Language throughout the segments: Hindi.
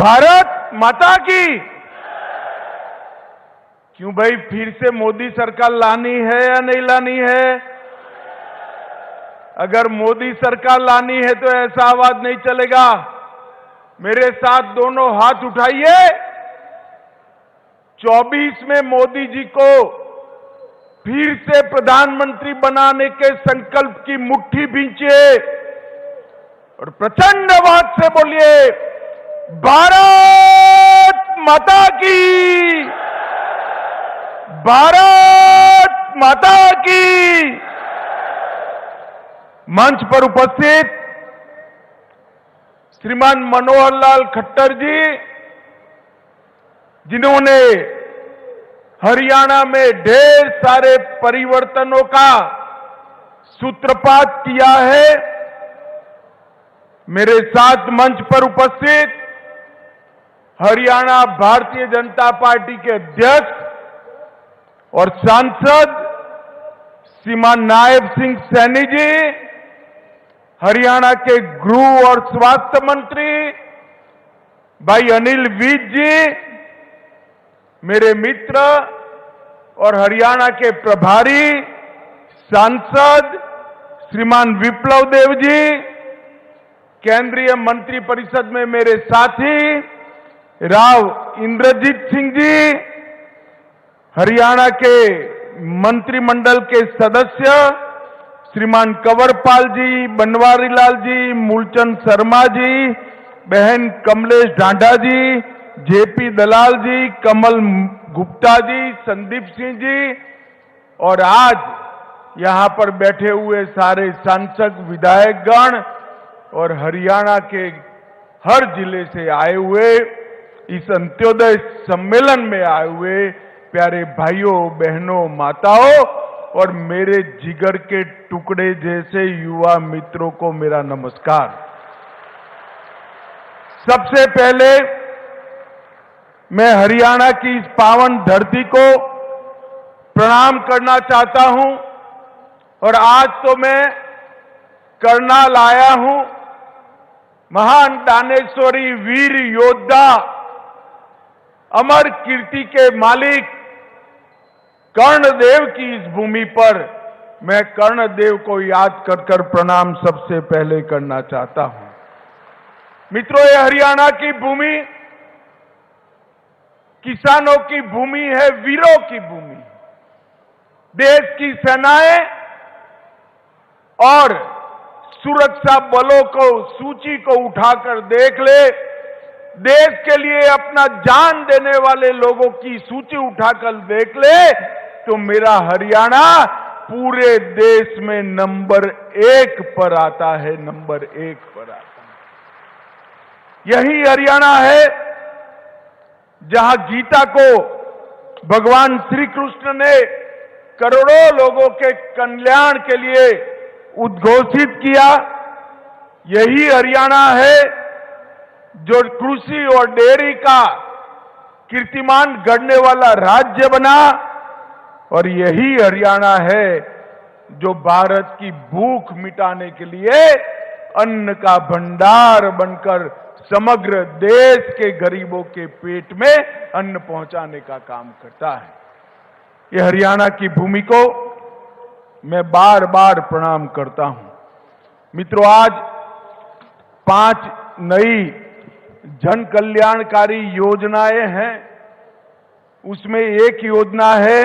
भारत माता की। क्यों भाई, फिर से मोदी सरकार लानी है या नहीं लानी है? अगर मोदी सरकार लानी है तो ऐसा आवाज नहीं चलेगा। मेरे साथ दोनों हाथ उठाइए। 24 में मोदी जी को फिर से प्रधानमंत्री बनाने के संकल्प की मुट्ठी भींचिए और प्रचंड आवाज से बोलिए, भारत माता की, भारत माता की। मंच पर उपस्थित श्रीमान मनोहर लाल खट्टर जी, जिन्होंने हरियाणा में ढेर सारे परिवर्तनों का सूत्रपात किया है। मेरे साथ मंच पर उपस्थित हरियाणा भारतीय जनता पार्टी के अध्यक्ष और सांसद श्रीमान नायब सिंह सैनी जी, हरियाणा के गृह और स्वास्थ्य मंत्री भाई अनिल विज जी, मेरे मित्र और हरियाणा के प्रभारी सांसद श्रीमान विप्लव देव जी, केंद्रीय मंत्री परिषद में मेरे साथी राव इंद्रजीत सिंह जी, हरियाणा के मंत्रिमंडल के सदस्य श्रीमान कंवरपाल जी, बनवारी लाल जी, मूलचंद शर्मा जी, बहन कमलेश ढांढा जी, जेपी दलाल जी, कमल गुप्ता जी, संदीप सिंह जी, और आज यहां पर बैठे हुए सारे सांसद विधायकगण और हरियाणा के हर जिले से आए हुए, इस अंत्योदय सम्मेलन में आए हुए प्यारे भाइयों बहनों माताओं और मेरे जिगर के टुकड़े जैसे युवा मित्रों को मेरा नमस्कार। सबसे पहले मैं हरियाणा की इस पावन धरती को प्रणाम करना चाहता हूं और आज तो मैं करनाल आया हूं। महान दानेश्वरी वीर योद्धा, अमर कीर्ति के मालिक कर्णदेव की इस भूमि पर मैं कर्णदेव को याद कर प्रणाम सबसे पहले करना चाहता हूं। मित्रों, ये हरियाणा की भूमि किसानों की भूमि है, वीरों की भूमि। देश की सेनाएं और सुरक्षा बलों को सूची को उठाकर देख ले, देश के लिए अपना जान देने वाले लोगों की सूची उठाकर देख ले, तो मेरा हरियाणा पूरे देश में नंबर 1 पर आता है, नंबर 1 पर आता है। यही हरियाणा है जहां गीता को भगवान श्री कृष्ण ने करोड़ों लोगों के कल्याण के लिए उद्घोषित किया। यही हरियाणा है जो कृषि और डेयरी का कीर्तिमान गढ़ने वाला राज्य बना, और यही हरियाणा है जो भारत की भूख मिटाने के लिए अन्न का भंडार बनकर समग्र देश के गरीबों के पेट में अन्न पहुंचाने का काम करता है। ये हरियाणा की भूमि को मैं बार बार प्रणाम करता हूं। मित्रों, आज 5 नई जन कल्याणकारी योजनाएं हैं। उसमें एक योजना है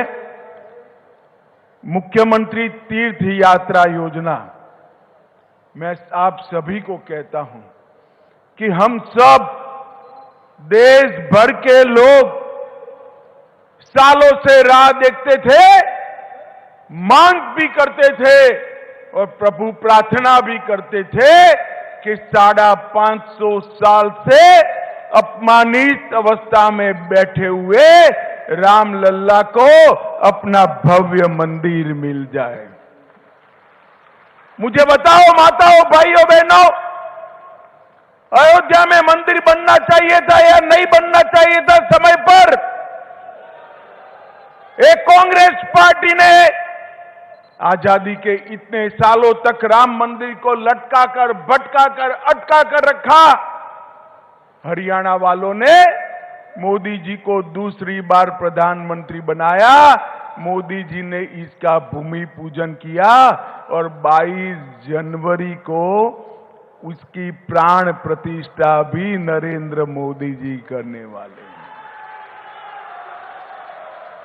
मुख्यमंत्री तीर्थ यात्रा योजना। मैं आप सभी को कहता हूं कि हम सब देश भर के लोग सालों से राह देखते थे, मांग भी करते थे और प्रभु प्रार्थना भी करते थे कि 550 साल से अपमानित अवस्था में बैठे हुए रामलल्ला को अपना भव्य मंदिर मिल जाए। मुझे बताओ माताओं, भाइयों, बहनों, अयोध्या में मंदिर बनना चाहिए था या नहीं बनना चाहिए था समय पर? एक कांग्रेस पार्टी ने आजादी के इतने सालों तक राम मंदिर को लटका कर, भटका कर, अटका कर रखा। हरियाणा वालों ने मोदी जी को दूसरी बार प्रधानमंत्री बनाया। मोदी जी ने इसका भूमि पूजन किया और 22 जनवरी को उसकी प्राण प्रतिष्ठा भी नरेंद्र मोदी जी करने वाले हैं।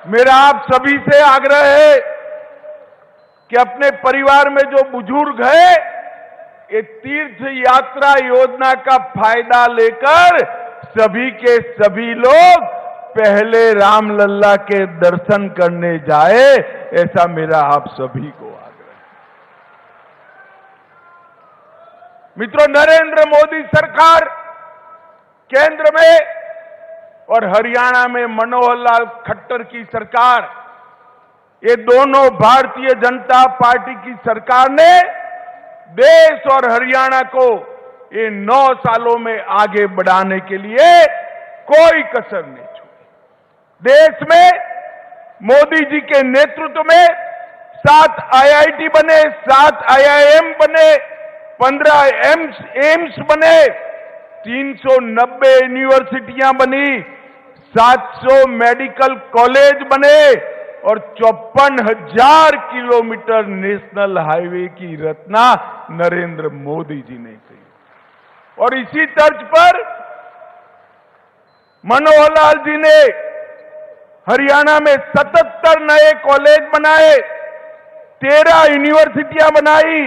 मेरा आप सभी से आग्रह है कि अपने परिवार में जो बुजुर्ग है, ये तीर्थ यात्रा योजना का फायदा लेकर सभी के सभी लोग पहले रामलल्ला के दर्शन करने जाए, ऐसा मेरा आप सभी को आग्रह है। मित्रों, नरेंद्र मोदी सरकार केंद्र में और हरियाणा में मनोहर लाल खट्टर की सरकार, ये दोनों भारतीय जनता पार्टी की सरकार ने देश और हरियाणा को ये 9 सालों में आगे बढ़ाने के लिए कोई कसर नहीं छोड़ी। देश में मोदी जी के नेतृत्व में 7 IIT बने, 7 IIM बने, 15 एम्स बने, 390 यूनिवर्सिटियां बनी, 700 मेडिकल कॉलेज बने और 54,000 किलोमीटर नेशनल हाईवे की रचना नरेंद्र मोदी जी ने की। और इसी तर्ज पर मनोहर लाल जी ने हरियाणा में 77 नए कॉलेज बनाए, 13 यूनिवर्सिटियां बनाई,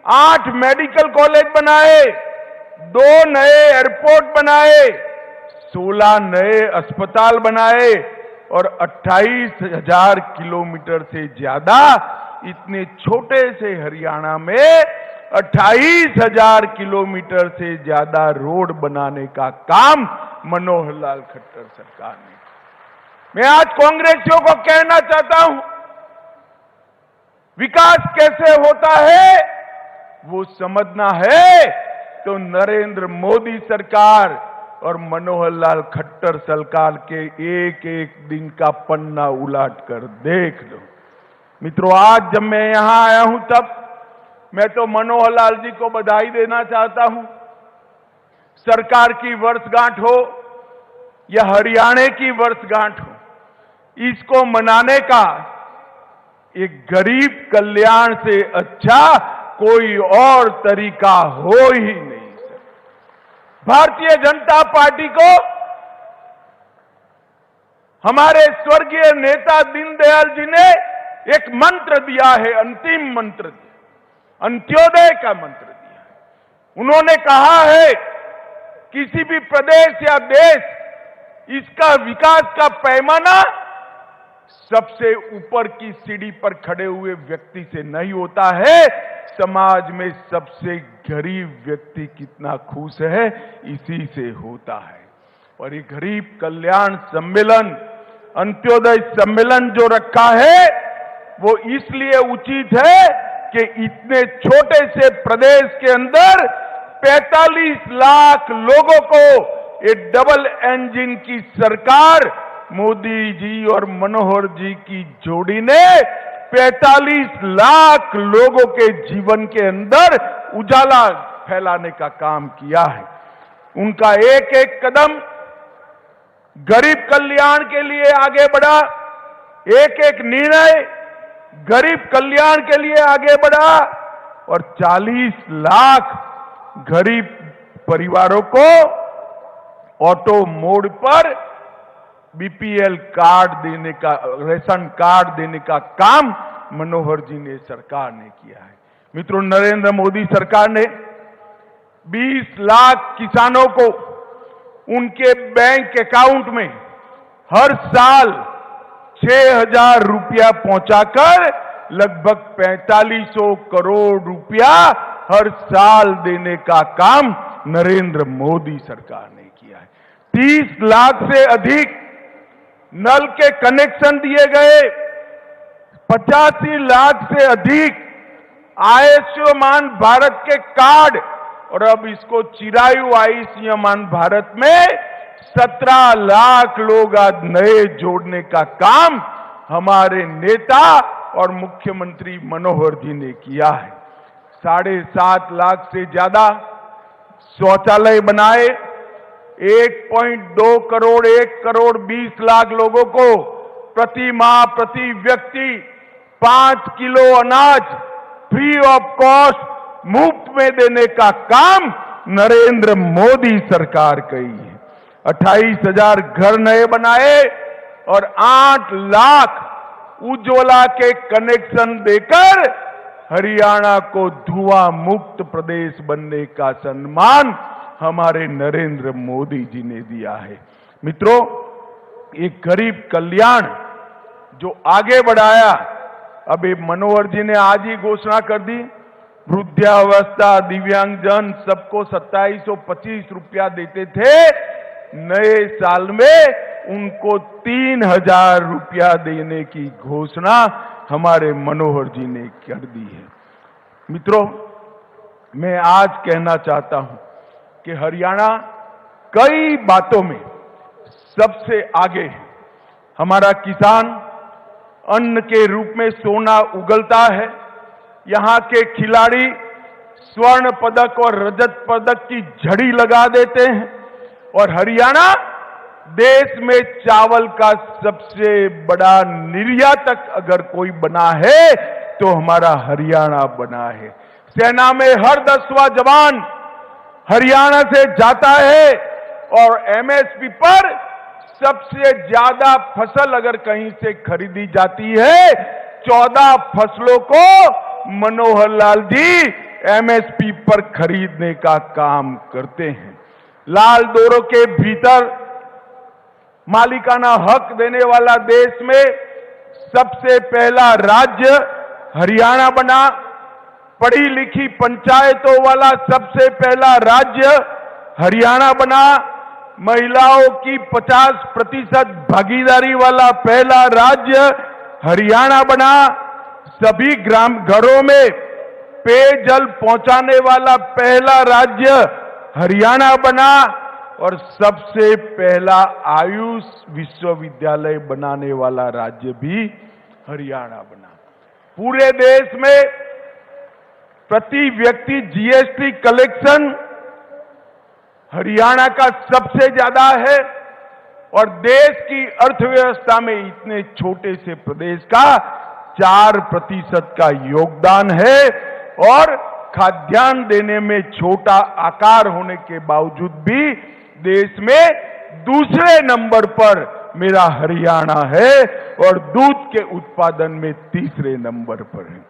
8 मेडिकल कॉलेज बनाए, 2 नए एयरपोर्ट बनाए, 16 नए अस्पताल बनाए और 28,000 किलोमीटर से ज्यादा इतने छोटे से हरियाणा में 28,000 किलोमीटर से ज्यादा रोड बनाने का काम मनोहर लाल खट्टर सरकार ने। मैं आज कांग्रेसियों को कहना चाहता हूं, विकास कैसे होता है वो समझना है तो नरेंद्र मोदी सरकार और मनोहर लाल खट्टर सरकार के एक एक दिन का पन्ना उलट कर देख लो। मित्रों, आज जब मैं यहां आया हूं तब मैं तो मनोहर लाल जी को बधाई देना चाहता हूं। सरकार की वर्षगांठ हो या हरियाणा की वर्षगांठ हो, इसको मनाने का एक गरीब कल्याण से अच्छा कोई और तरीका हो ही नहीं। भारतीय जनता पार्टी को हमारे स्वर्गीय नेता दीनदयाल जी ने एक मंत्र दिया है, अंतिम मंत्र दिया, अंत्योदय का मंत्र दिया है। उन्होंने कहा है किसी भी प्रदेश या देश इसका विकास का पैमाना सबसे ऊपर की सीढ़ी पर खड़े हुए व्यक्ति से नहीं होता है, समाज में सबसे गरीब व्यक्ति कितना खुश है इसी से होता है। और ये गरीब कल्याण सम्मेलन, अंत्योदय सम्मेलन जो रखा है वो इसलिए उचित है कि इतने छोटे से प्रदेश के अंदर 45 लाख लोगों को ये डबल इंजन की सरकार मोदी जी और मनोहर जी की जोड़ी ने 45 लाख लोगों के जीवन के अंदर उजाला फैलाने का काम किया है। उनका एक एक कदम गरीब कल्याण के लिए आगे बढ़ा, एक एक निर्णय गरीब कल्याण के लिए आगे बढ़ा और 40 लाख गरीब परिवारों को ऑटो मोड पर बीपीएल कार्ड देने का, रेशन कार्ड देने का काम मनोहर जी ने सरकार ने किया है। मित्रों, नरेंद्र मोदी सरकार ने 20 लाख किसानों को उनके बैंक अकाउंट में हर साल 6,000 रुपया पहुंचाकर लगभग 4500 करोड़ रुपया हर साल देने का काम नरेंद्र मोदी सरकार ने किया है। 30 लाख से अधिक नल के कनेक्शन दिए गए, 85 लाख से अधिक आयुष्मान भारत के कार्ड और अब इसको चिरायु आयुष्मान भारत में 17 लाख लोग आज नए जोड़ने का काम हमारे नेता और मुख्यमंत्री मनोहर जी ने किया है। 7.5 लाख से ज्यादा शौचालय बनाए, 1.2 करोड़ 1 करोड़ 20 लाख लोगों को प्रति माह प्रति व्यक्ति 5 किलो अनाज फ्री ऑफ कॉस्ट मुफ्त में देने का काम नरेंद्र मोदी सरकार करी है। 28,000 घर नए बनाए और 8 लाख उज्ज्वला के कनेक्शन देकर हरियाणा को धुआं मुक्त प्रदेश बनने का सम्मान हमारे नरेंद्र मोदी जी ने दिया है। मित्रों, एक गरीब कल्याण जो आगे बढ़ाया, अभी मनोहर जी ने आज ही घोषणा कर दी, वृद्धावस्था दिव्यांगजन सबको 2725 रुपया देते थे, नए साल में उनको 3,000 रुपया देने की घोषणा हमारे मनोहर जी ने कर दी है। मित्रों, मैं आज कहना चाहता हूं कि हरियाणा कई बातों में सबसे आगे है। हमारा किसान अन्न के रूप में सोना उगलता है। यहां के खिलाड़ी स्वर्ण पदक और रजत पदक की झड़ी लगा देते हैं और हरियाणा देश में चावल का सबसे बड़ा निर्यातक अगर कोई बना है तो हमारा हरियाणा बना है। सेना में हर 10वां जवान हरियाणा से जाता है और एमएसपी पर सबसे ज्यादा फसल अगर कहीं से खरीदी जाती है, 14 फसलों को मनोहर लाल जी एमएसपी पर खरीदने का काम करते हैं। लाल डोरों के भीतर मालिकाना हक देने वाला देश में सबसे पहला राज्य हरियाणा बना। पढ़ी लिखी पंचायतों वाला सबसे पहला राज्य हरियाणा बना। महिलाओं की 50% भागीदारी वाला पहला राज्य हरियाणा बना। सभी ग्राम घरों में पेयजल पहुंचाने वाला पहला राज्य हरियाणा बना और सबसे पहला आयुष विश्वविद्यालय बनाने वाला राज्य भी हरियाणा बना। पूरे देश में प्रति व्यक्ति जीएसटी कलेक्शन हरियाणा का सबसे ज्यादा है और देश की अर्थव्यवस्था में इतने छोटे से प्रदेश का 4% का योगदान है और खाद्यान्न देने में छोटा आकार होने के बावजूद भी देश में दूसरे नंबर पर मेरा हरियाणा है और दूध के उत्पादन में तीसरे नंबर पर है।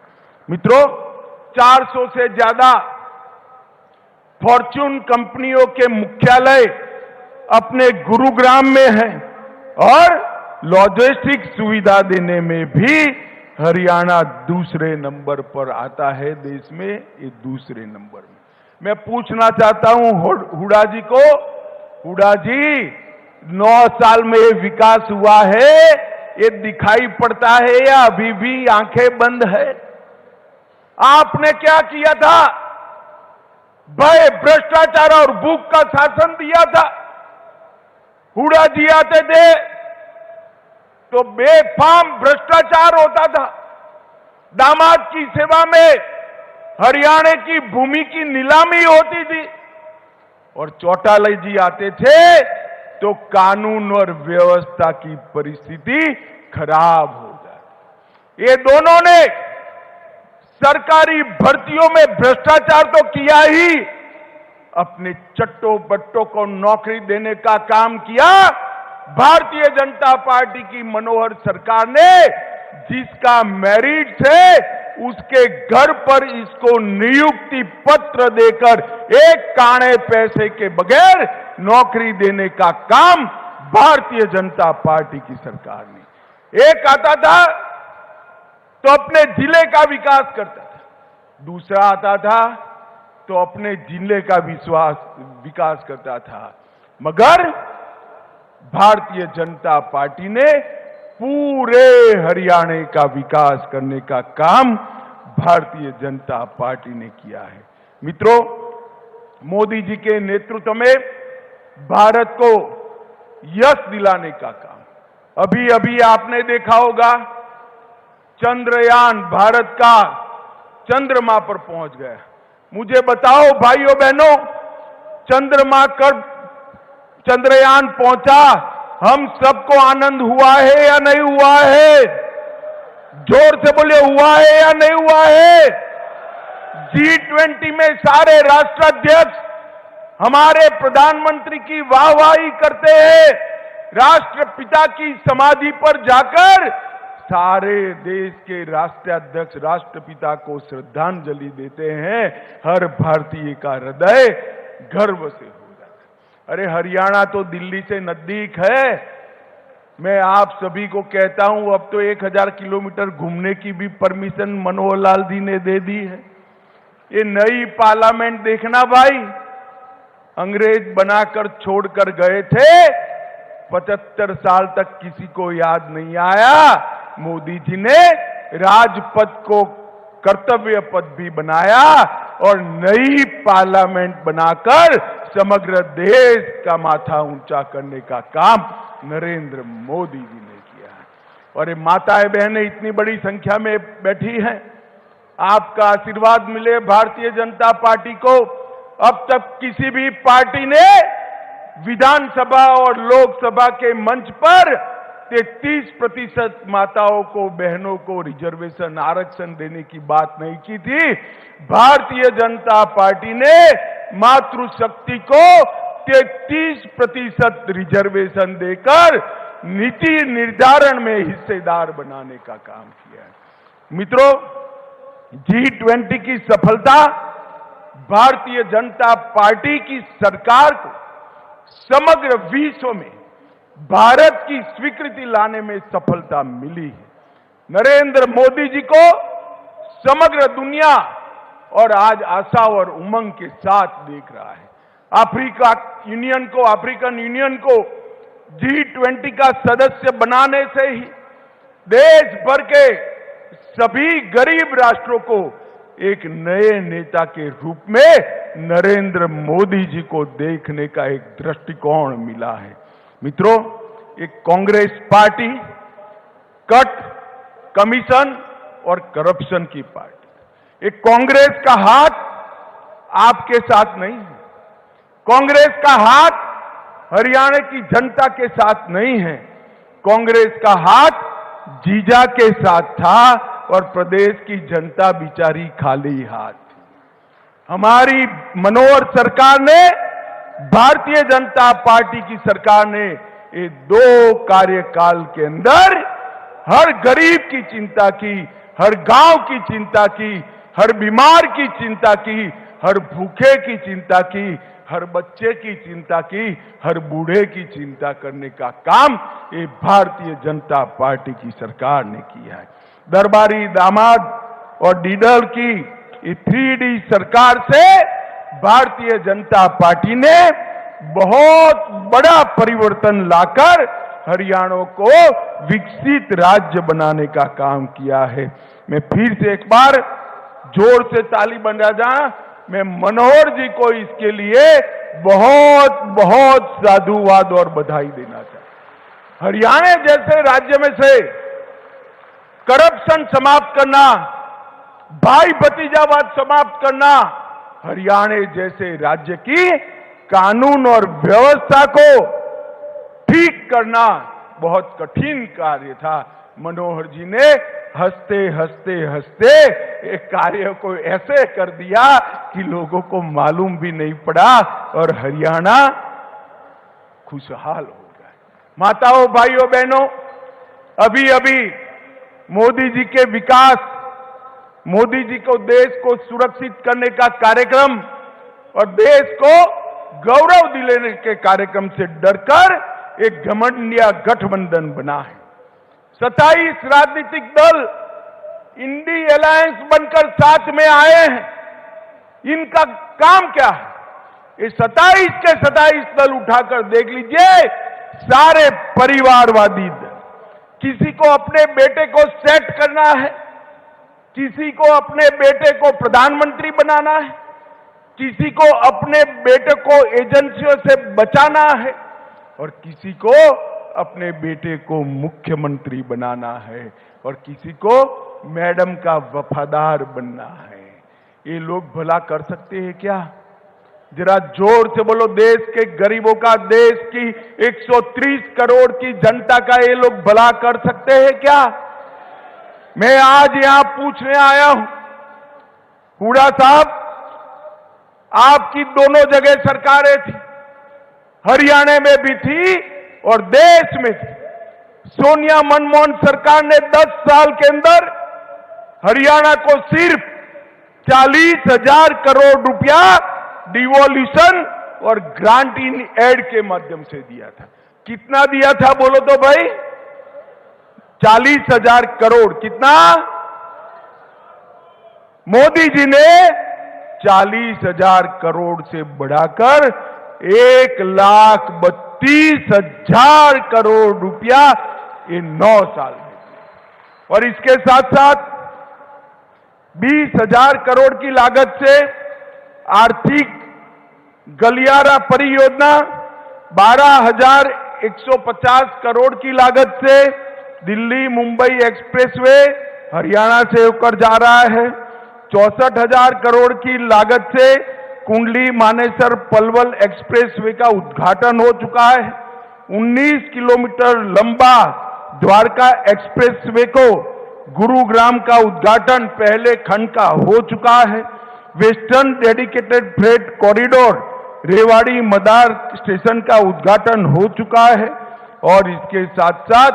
मित्रों, 400 से ज्यादा फॉर्च्यून कंपनियों के मुख्यालय अपने गुरुग्राम में है और लॉजिस्टिक सुविधा देने में भी हरियाणा दूसरे नंबर पर आता है देश में, ये दूसरे नंबर में। मैं पूछना चाहता हूं हुडा जी को, हुडा जी 9 साल में ये विकास हुआ है, ये दिखाई पड़ता है या अभी भी आंखें बंद है? आपने क्या किया था? भय, भ्रष्टाचार और भूख का शासन दिया था। हुडा जी आते थे तो बेफाम भ्रष्टाचार होता था। दामाद की सेवा में हरियाणा की भूमि की नीलामी होती थी और चौटाला जी आते थे तो कानून और व्यवस्था की परिस्थिति खराब हो जाती। ये दोनों ने सरकारी भर्तियों में भ्रष्टाचार तो किया ही, अपने चट्टो बट्टों को नौकरी देने का काम किया। भारतीय जनता पार्टी की मनोहर सरकार ने जिसका मेरिट है उसके घर पर इसको नियुक्ति पत्र देकर एक काणे पैसे के बगैर नौकरी देने का काम भारतीय जनता पार्टी की सरकार ने। एक आता था तो अपने जिले का विकास करता था, दूसरा आता था तो अपने जिले का विकास करता था, मगर भारतीय जनता पार्टी ने पूरे हरियाणा का विकास करने का काम भारतीय जनता पार्टी ने किया है। मित्रों, मोदी जी के नेतृत्व में भारत को यश दिलाने का काम, अभी अभी आपने देखा होगा चंद्रयान भारत का चंद्रमा पर पहुंच गया। मुझे बताओ भाइयों बहनों, चंद्रमा कब चंद्रयान पहुंचा, हम सबको आनंद हुआ है या नहीं हुआ है? जोर से बोलिए, हुआ है या नहीं हुआ है? G20 में सारे राष्ट्राध्यक्ष हमारे प्रधानमंत्री की वाहवाही करते हैं। राष्ट्रपिता की समाधि पर जाकर सारे देश के राष्ट्राध्यक्ष राष्ट्रपिता को श्रद्धांजलि देते हैं। हर भारतीय का हृदय गर्व से हो जाता है। अरे हरियाणा तो दिल्ली से नजदीक है। मैं आप सभी को कहता हूं, अब तो 1000 किलोमीटर घूमने की भी परमिशन मनोहर लाल जी ने दे दी है। ये नई पार्लियामेंट देखना भाई, अंग्रेज बनाकर छोड़कर गए थे, 75 साल तक किसी को याद नहीं आया। मोदी जी ने राजपथ को कर्तव्य पथ भी बनाया और नई पार्लियामेंट बनाकर समग्र देश का माथा ऊंचा करने का काम नरेंद्र मोदी जी ने किया है। और ये माताएं बहनें इतनी बड़ी संख्या में बैठी हैं, आपका आशीर्वाद मिले भारतीय जनता पार्टी को। अब तक किसी भी पार्टी ने विधानसभा और लोकसभा के मंच पर 33% माताओं को, बहनों को रिजर्वेशन, आरक्षण देने की बात नहीं की थी। भारतीय जनता पार्टी ने मातृशक्ति को 33% रिजर्वेशन देकर नीति निर्धारण में हिस्सेदार बनाने का काम किया है। मित्रों, G20 की सफलता भारतीय जनता पार्टी की सरकार को समग्र विश्व में भारत की स्वीकृति लाने में सफलता मिली है। नरेंद्र मोदी जी को समग्र दुनिया और आज आशा और उमंग के साथ देख रहा है। अफ्रीकन यूनियन को G20 का सदस्य बनाने से ही देश भर के सभी गरीब राष्ट्रों को एक नए नेता के रूप में नरेंद्र मोदी जी को देखने का एक दृष्टिकोण मिला है। मित्रों, एक कांग्रेस पार्टी कट, कमीशन और करप्शन की पार्टी। एक कांग्रेस का हाथ आपके साथ नहीं है। कांग्रेस का हाथ हरियाणा की जनता के साथ नहीं है। कांग्रेस का हाथ जीजा के साथ था और प्रदेश की जनता बिचारी खाली हाथ थी। हमारी मनोहर सरकार ने, भारतीय जनता पार्टी की सरकार ने ये 2 कार्यकाल के अंदर हर गरीब की चिंता की, हर गांव की चिंता की, हर बीमार की चिंता की, हर भूखे की चिंता की, हर बच्चे की चिंता की, हर बूढ़े की चिंता करने का काम ये भारतीय जनता पार्टी की सरकार ने किया है। दरबारी दामाद और डीडल की 3D सरकार से भारतीय जनता पार्टी ने बहुत बड़ा परिवर्तन लाकर हरियाणा को विकसित राज्य बनाने का काम किया है। मैं फिर से एक बार जोर से ताली बजा जाऊं, मैं मनोहर जी को इसके लिए बहुत बहुत साधुवाद और बधाई देना चाहता हूं। हरियाणा जैसे राज्य में से करप्शन समाप्त करना, भाई भतीजावाद समाप्त करना, हरियाणा जैसे राज्य की कानून और व्यवस्था को ठीक करना बहुत कठिन कार्य था। मनोहर जी ने हंसते हंसते हंसते एक कार्य को ऐसे कर दिया कि लोगों को मालूम भी नहीं पड़ा और हरियाणा खुशहाल हो गया। माताओं, भाइयों, बहनों, अभी अभी मोदी जी के विकास, मोदी जी को देश को सुरक्षित करने का कार्यक्रम और देश को गौरव दिलाने के कार्यक्रम से डरकर एक घमंडिया गठबंधन बना है। 27 राजनीतिक दल इंडी अलायंस बनकर साथ में आए हैं। इनका काम क्या है? ये 27 के 27 दल उठाकर देख लीजिए, सारे परिवारवादी दल। किसी को अपने बेटे को सेट करना है, किसी को अपने बेटे को प्रधानमंत्री बनाना है, किसी को अपने बेटे को एजेंसियों से बचाना है और किसी को अपने बेटे को मुख्यमंत्री बनाना है और किसी को मैडम का वफादार बनना है। ये लोग भला कर सकते हैं क्या? जरा जोर से बोलो, देश के गरीबों का, देश की 130 करोड़ की जनता का ये लोग भला कर सकते हैं क्या? मैं आज यहां पूछने आया हूं, हुड्डा साहब, आपकी दोनों जगह सरकारें थी, हरियाणा में भी थी और देश में थी। सोनिया मनमोहन सरकार ने 10 साल के अंदर हरियाणा को सिर्फ 40,000 करोड़ रुपया डिवोल्यूशन और ग्रांट इन एड के माध्यम से दिया था। कितना दिया था बोलो तो भाई? 40,000 करोड़। कितना? मोदी जी ने 40,000 करोड़ से बढ़ाकर 1,32,000 करोड़ रुपया ये 9 साल में दिया। और इसके साथ साथ 20,000 करोड़ की लागत से आर्थिक गलियारा परियोजना, 12,150 करोड़ की लागत से दिल्ली मुंबई एक्सप्रेसवे हरियाणा से होकर जा रहा है। 64,000 करोड़ की लागत से कुंडली मानेसर पलवल एक्सप्रेसवे का उद्घाटन हो चुका है। 19 किलोमीटर लंबा द्वारका एक्सप्रेसवे को गुरुग्राम का उद्घाटन पहले खंड का हो चुका है। Western dedicated freight corridor Rewari Madar station का उद्घाटन हो चुका है और इसके साथ साथ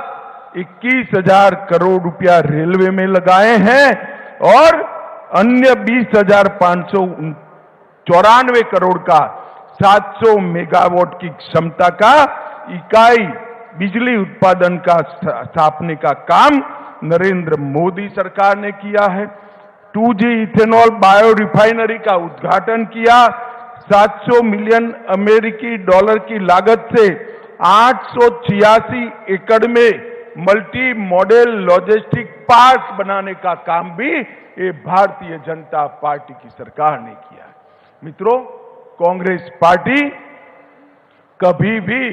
21,000 करोड़ रुपया रेलवे में लगाए हैं और अन्य 20,594 करोड़ का 700 मेगावाट की क्षमता का इकाई बिजली उत्पादन का स्थापने का काम नरेंद्र मोदी सरकार ने किया है। 2G इथेनॉल बायो रिफाइनरी का उद्घाटन किया। 700 मिलियन अमेरिकी डॉलर की लागत से 886 एकड़ में मल्टी मॉडल लॉजिस्टिक पार्क बनाने का काम भी ये भारतीय जनता पार्टी की सरकार ने किया है। मित्रों, कांग्रेस पार्टी कभी भी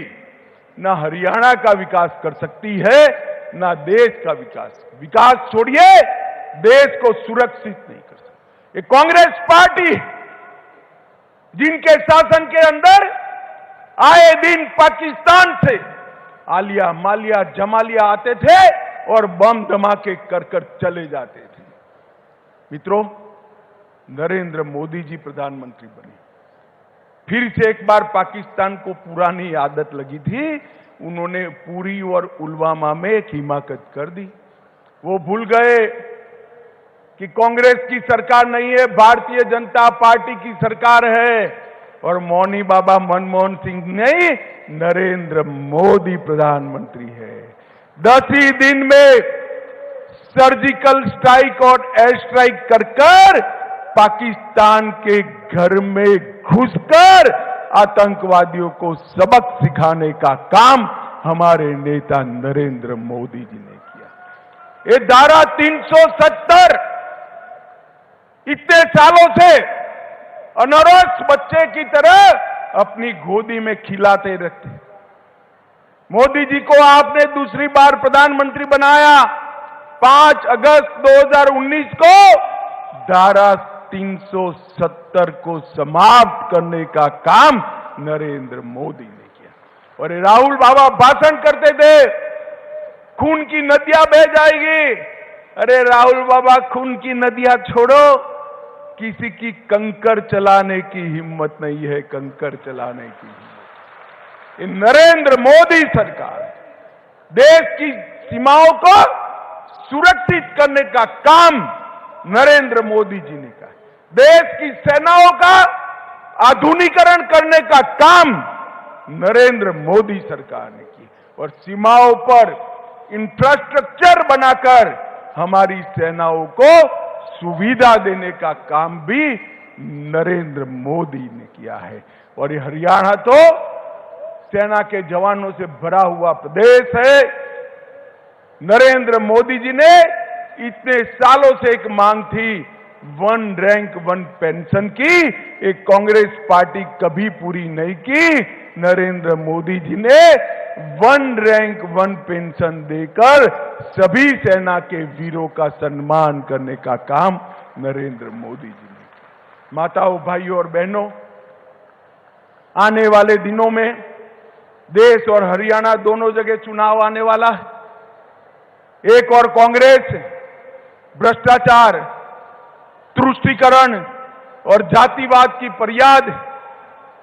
न हरियाणा का विकास कर सकती है न देश का विकास छोड़िए, देश को सुरक्षित नहीं कर सकती। ये कांग्रेस पार्टी जिनके शासन के अंदर आए दिन पाकिस्तान से आलिया मालिया जमालिया आते थे और बम धमाके कर चले जाते थे। मित्रों, नरेंद्र मोदी जी प्रधानमंत्री बने, फिर से एक बार पाकिस्तान को पुरानी आदत लगी थी, उन्होंने पुरी और पुलवामा में एक हिमाकत कर दी। वो भूल गए कि कांग्रेस की सरकार नहीं है, भारतीय जनता पार्टी की सरकार है और मौनी बाबा मनमोहन सिंह नहीं, नरेंद्र मोदी प्रधानमंत्री है। 10 ही दिन में सर्जिकल स्ट्राइक और एयर स्ट्राइक कर पाकिस्तान के घर में घुसकर आतंकवादियों को सबक सिखाने का काम हमारे नेता नरेंद्र मोदी जी ने किया। ये धारा 370 इतने सालों से अनरस बच्चे की तरह अपनी गोदी में खिलाते रहते। मोदी जी को आपने दूसरी बार प्रधानमंत्री बनाया 5 अगस्त 2019 को। धारा 370 को समाप्त करने का काम नरेंद्र मोदी ने किया। और राहुल बाबा भाषण करते थे, खून की नदियां बह जाएगी। अरे राहुल बाबा, खून की नदियां छोड़ो, किसी की कंकर चलाने की हिम्मत नहीं है, कंकर चलाने की हिम्मत। ये नरेंद्र मोदी सरकार देश की सीमाओं को सुरक्षित करने का काम नरेंद्र मोदी जी ने कहा। देश की सेनाओं का आधुनिकीकरण करने का काम नरेंद्र मोदी सरकार ने की और सीमाओं पर इंफ्रास्ट्रक्चर बनाकर हमारी सेनाओं को सुविधा देने का काम भी नरेंद्र मोदी ने किया है। और ये हरियाणा तो सेना के जवानों से भरा हुआ प्रदेश है। नरेंद्र मोदी जी ने इतने सालों से एक मांग थी, 1 रैंक 1 पेंशन की, एक कांग्रेस पार्टी कभी पूरी नहीं की। नरेंद्र मोदी जी ने 1 रैंक 1 पेंशन देकर सभी सेना के वीरों का सम्मान करने का काम नरेंद्र मोदी जी ने। माताओं, भाइयों और बहनों, आने वाले दिनों में देश और हरियाणा दोनों जगह चुनाव आने वाला है। एक और कांग्रेस भ्रष्टाचार, तुष्टीकरण और जातिवाद की फरियाद,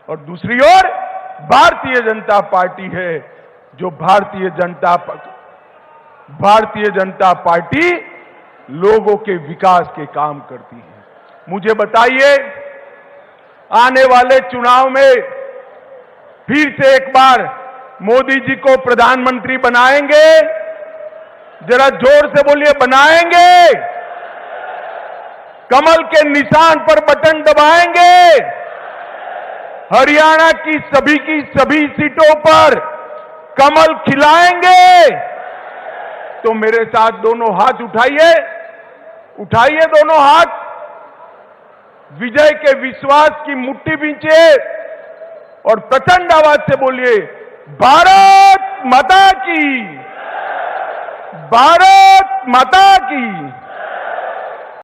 और दूसरी ओर भारतीय जनता पार्टी है, जो भारतीय जनता पार्टी लोगों के विकास के काम करती है। मुझे बताइए, आने वाले चुनाव में फिर से एक बार मोदी जी को प्रधानमंत्री बनाएंगे? जरा जोर से बोलिए, बनाएंगे? कमल के निशान पर बटन दबाएंगे? हरियाणा की सभी सीटों पर कमल खिलाएंगे? तो मेरे साथ दोनों हाथ उठाइए, उठाइए दोनों हाथ, विजय के विश्वास की मुट्ठी बींचिए और प्रचंड आवाज से बोलिए, भारत माता की, भारत माता की।